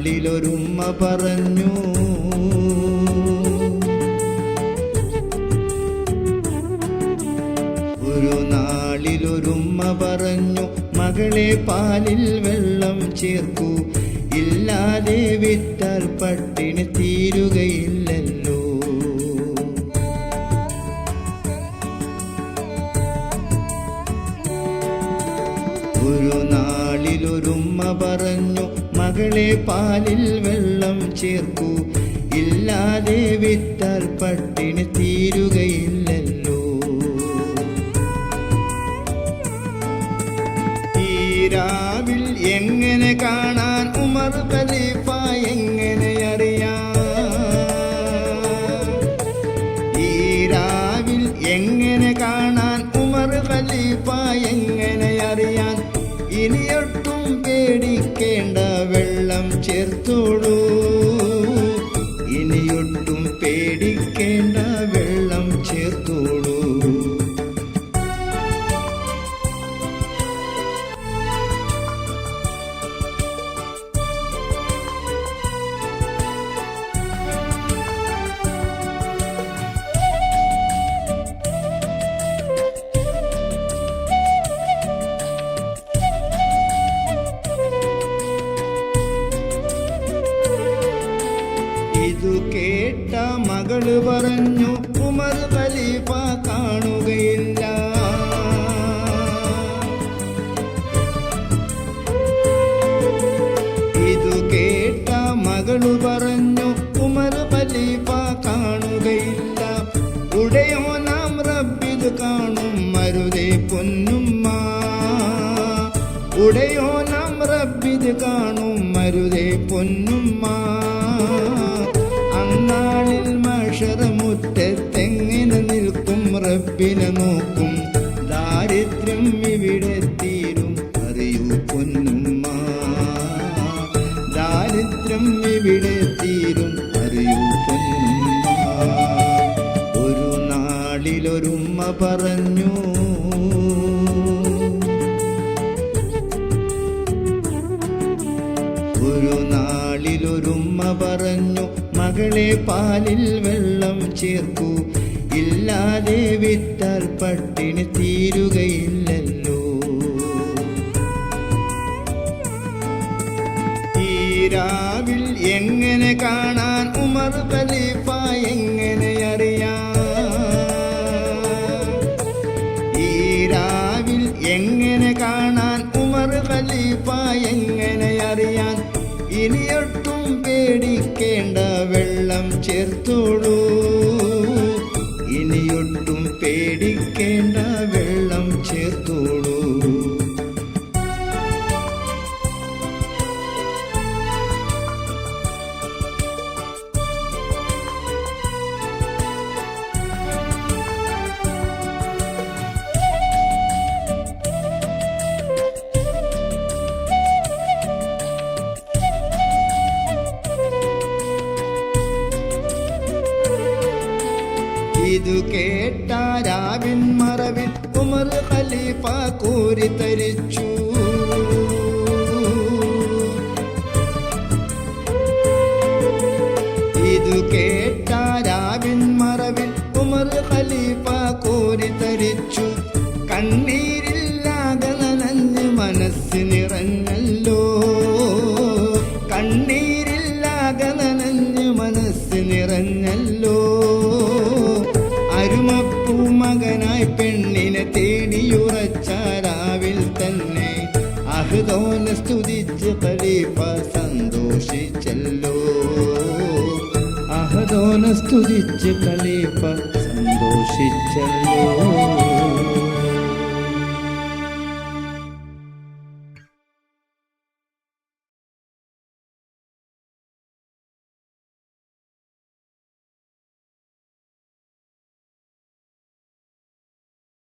നാളിലൊരുമ്മ പറഞ്ഞു, ഒരു നാളിലൊരുമ്മ പറഞ്ഞു, മകളെ പാലിൽ വെള്ളം ചേർക്കൂ, ഇല്ലാതെ വിറ്റാൽ പട്ടിണി തീരുകയില്ലല്ലോ. ഒരു നാളിലൊരുമ്മ പറഞ്ഞു, മകളെ പാലിൽ വെള്ളം ചേർക്കൂ, ഇല്ലാതെ വിറ്റാൽ പട്ടിണി തീരുകയില്ലല്ലോ. ഈ രാവിൽ എങ്ങനെ കാണാൻ ഉമർ ഖലീഫ എങ്ങനെ അറിയാം? ഈ രാവിൽ എങ്ങനെ കാണാൻ ഉമർ ഖലീഫ എങ്ങനെ അറിയാൻ? ഇനിയൊട്ടും പേടിക്കേണ്ട, വെള്ളം ചേർത്തോളൂ. ഇനിയൊട്ടും പേടിക്കേണ്ട, വെള്ളം ചേർത്തോളൂ. ഇതു കേട്ട മകള് പറഞ്ഞു, ഉമർ ഖലീഫ കാണുകയില്ല. ഇതു കേട്ട മകള് പറഞ്ഞു, ഉമർ ഖലീഫ കാണുകയില്ല. ഉടയോ നാം റബ്ബിത് കാണും മരുതേ പൊന്നുമ്മ. ഉടയോ നാം റബ്ബിത് കാണും മരുതേ പൊന്നുമ്മ. അന്നാളിൽ മഹ്ശറമുറ്റത്തെങ്ങനെ നിൽക്കും, റബ്ബിനെ നോക്കും. ദാരിദ്ര്യം ഇവിടെ തീരും, അറിയൂ പൊന്നുമ്മ. ദാരിദ്ര്യം ഇവിടെ തീരും, അറിയൂ പൊന്നുമ്മ. ഒരു നാളിലൊരുമ്മ പറഞ്ഞു, ഒരു നാളിലൊരുമ്മ പറഞ്ഞു, മകളെ പാലിൽ വെള്ളം ചേർക്കൂ, ഇല്ലാതെ വിറ്റാൽ പട്ടിണി തീരുകയില്ലല്ലോ. ഈ രാവിൽ എങ്ങനെ കാണാൻ ഉമർ ഖലീഫ എങ്ങനെ അറിയാം? ഈ രാവിൽ എങ്ങനെ കാണാൻ ഉമർ ഖലീഫ എങ്ങനെ അറിയാൻ? ഇനിയൊട്ടും പേടിക്കേണ്ട, വെള്ളം ചേർത്തോളൂ. ഇനിയൊട്ടും പേടിക്കേണ്ട, വെള്ളം ചേർത്തോളൂ. ഇതു കേട്ട രാവിൻ മറവിൽ ഉമർ ഖലീഫ കോരിത്തരിച്ചു. ഇതു കേട്ട രാവിൻ മറവിൽ ഉമർ ഖലീഫ കോരിത്തരിച്ചു. കണ്ണീരില്ലാതെ നനഞ്ഞ് മനസ്സ് നിറഞ്ഞല്ലോ. കണ്ണീരില്ലാതെ നനഞ്ഞ് മനസ്സ് നിറഞ്ഞല്ലോ. അരുമപ്പൂ മകനായി പെണ്ണിനെ തേടിയുറച്ച രാവിൽ തന്നെ അഹ്ദോനെ സ്തുതിച്ച് ഖലീഫ സന്തോഷിച്ചല്ലോ. അഹ്ദോനെ സ്തുതിച്ച് ഖലീഫ സന്തോഷിച്ചല്ലോ.